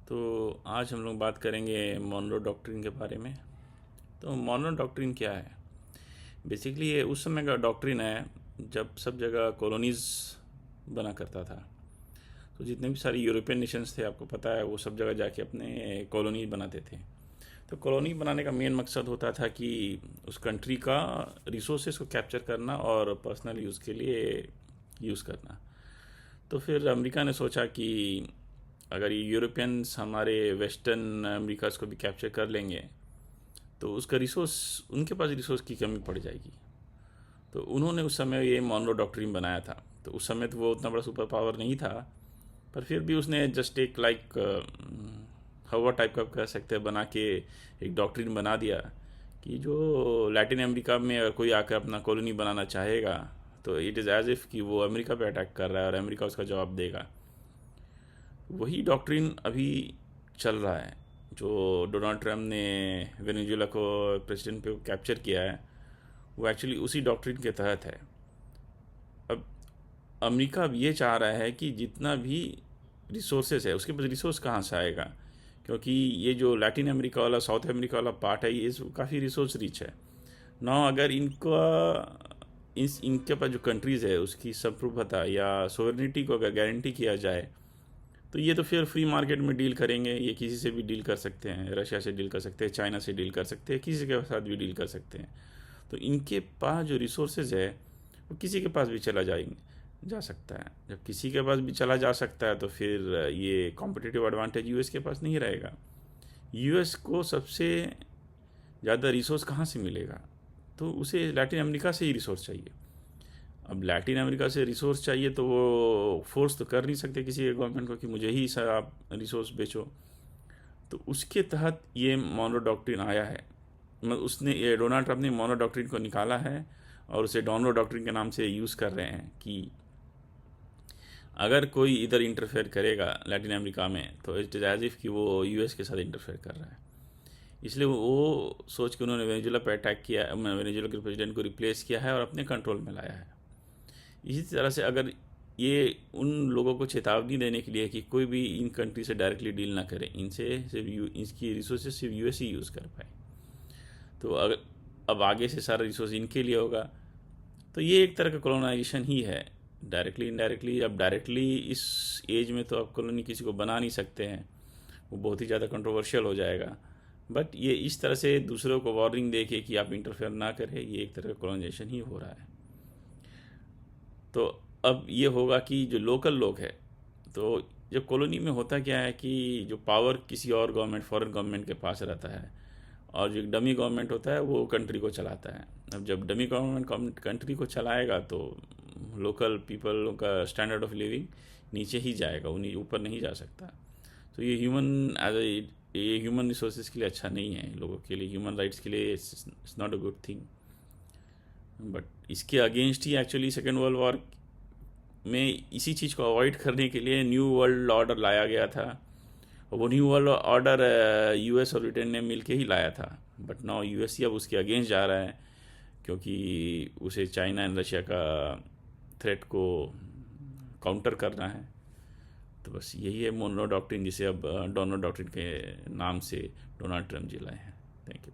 तो आज हम लोग बात करेंगे मॉनरो डॉक्ट्रिन के बारे में। तो मॉनरो डॉक्ट्रिन क्या है? बेसिकली ये उस समय का डॉक्ट्रिन है जब सब जगह कॉलोनीज़ बना करता था। तो जितने भी सारे यूरोपियन नेशंस थे, आपको पता है, वो सब जगह जाके अपने कॉलोनी बनाते थे। तो कॉलोनी बनाने का मेन मकसद होता था कि उस कंट्री का रिसोर्सेज को कैप्चर करना और पर्सनल यूज़ के लिए यूज़ करना। तो फिर अमेरिका ने सोचा कि अगर ये यूरोपियंस हमारे वेस्टर्न अमेरिकाज को भी कैप्चर कर लेंगे तो उसका रिसोर्स, उनके पास रिसोर्स की कमी पड़ जाएगी। तो उन्होंने उस समय ये मॉनरो डॉक्ट्रिन बनाया था। तो उस समय तो वो उतना बड़ा सुपर पावर नहीं था, पर फिर भी उसने जस्ट एक लाइक हवा टाइप का कह सकते हैं बना के एक डॉक्ट्रिन बना दिया कि जो लैटिन अमेरिका में अगर कोई आकर अपना कॉलोनी बनाना चाहेगा तो इट इज़ एज इफ़ कि वो अमेरिका पे अटैक कर रहा है और अमेरिका उसका जवाब देगा। वही डॉक्ट्रिन अभी चल रहा है। जो डोनाल्ड ट्रम्प ने वेनेजुएला को प्रेसिडेंट पे कैप्चर किया है, वो एक्चुअली उसी डॉक्ट्रिन के तहत है। अब अमेरिका अब ये चाह रहा है कि जितना भी रिसोर्सेज है, उसके पास रिसोर्स कहाँ से आएगा, क्योंकि ये जो लैटिन अमेरिका वाला, साउथ अमेरिका वाला पार्ट है, ये काफ़ी रिसोर्स रिच है ना। अगर इनके पास जो कंट्रीज़ है उसकी संप्रभुता या सोवरेनिटी को अगर गारंटी किया जाए तो ये तो फिर फ्री मार्केट में डील करेंगे। ये किसी से भी डील कर सकते हैं, रशिया से डील कर सकते हैं, चाइना से डील कर सकते हैं, किसी के साथ भी डील कर सकते हैं। तो इनके पास जो रिसोर्सेज है वो किसी के पास भी जा सकता है। जब किसी के पास भी चला जा सकता है तो फिर ये कॉम्पिटिटिव एडवांटेज यूएस के पास नहीं रहेगा। यूएस को सबसे ज़्यादा रिसोर्स कहाँ से मिलेगा? तो उसे लैटिन अमेरिका से ही रिसोर्स चाहिए। अब लैटिन अमेरिका से रिसोर्स चाहिए तो वो फोर्स तो कर नहीं सकते किसी गवर्नमेंट को कि मुझे ही सर आप रिसोर्स बेचो। तो उसके तहत ये मोनो डॉक्ट्रिन आया है। मतलब उसने, ये डोनाल्ड ट्रंप ने मोनो डॉक्ट्रिन को निकाला है और उसे डोनो डॉक्ट्रिन के नाम से यूज़ कर रहे हैं कि अगर कोई इधर इंटरफेयर करेगा लैटिन अमेरिका में तो इट इज़ एज इफ़ कि वो यूएस के साथ इंटरफेयर कर रहा है। इसलिए वो सोच के उन्होंने वेनेजुएला पर अटैक किया, वेनेजुएला के प्रेसिडेंट को रिप्लेस किया है और अपने कंट्रोल में लाया है। इसी तरह से अगर ये उन लोगों को चेतावनी देने के लिए कि कोई भी इन कंट्री से डायरेक्टली डील ना करे, इनसे सिर्फ इसकी रिसोर्सेज सिर्फ यूएस ही यूज़ कर पाए। तो अगर अब आगे से सारा रिसोर्स इनके लिए होगा तो ये एक तरह का कॉलोनाइजेशन ही है, डायरेक्टली इनडायरेक्टली। अब डायरेक्टली इस एज में तो आप कॉलोनी किसी को बना नहीं सकते हैं, वो बहुत ही ज़्यादा कंट्रोवर्शियल हो जाएगा। बट ये इस तरह से दूसरों को वार्निंग दे के कि आप इंटरफेयर ना करें, ये एक तरह का कॉलोनाइजेशन ही हो रहा है। तो अब ये होगा कि जो लोकल लोग हैं, तो जो कॉलोनी में होता क्या है कि जो पावर किसी और गवर्नमेंट, फॉरेन गवर्नमेंट के पास रहता है, और जो डमी गवर्नमेंट होता है वो कंट्री को चलाता है। अब जब डमी गवर्नमेंट कंट्री को चलाएगा तो लोकल पीपल का स्टैंडर्ड ऑफ लिविंग नीचे ही जाएगा, वो ऊपर नहीं जा सकता। तो ये ये ह्यूमन रिसोर्सेज के लिए अच्छा नहीं है, लोगों के लिए, ह्यूमन राइट्स के लिए it's not a good thing. But इसके अगेंस्ट ही एक्चुअली सेकेंड वर्ल्ड वॉर में इसी चीज़ को अवॉइड करने के लिए न्यू वर्ल्ड ऑर्डर लाया गया था। और वो न्यू वर्ल्ड ऑर्डर यूएस और ब्रिटेन ने मिलके ही लाया था। बट नाउ यूएस ही अब उसके अगेंस्ट जा रहा है, क्योंकि उसे चाइना एंड रशिया का थ्रेट को काउंटर करना है। तो बस यही है मोनो डॉक्ट्रिन, जिसे अब डोनो डॉक्ट्रिन के नाम से डोनाल्ड ट्रम्प जी लाए हैं। Thank you.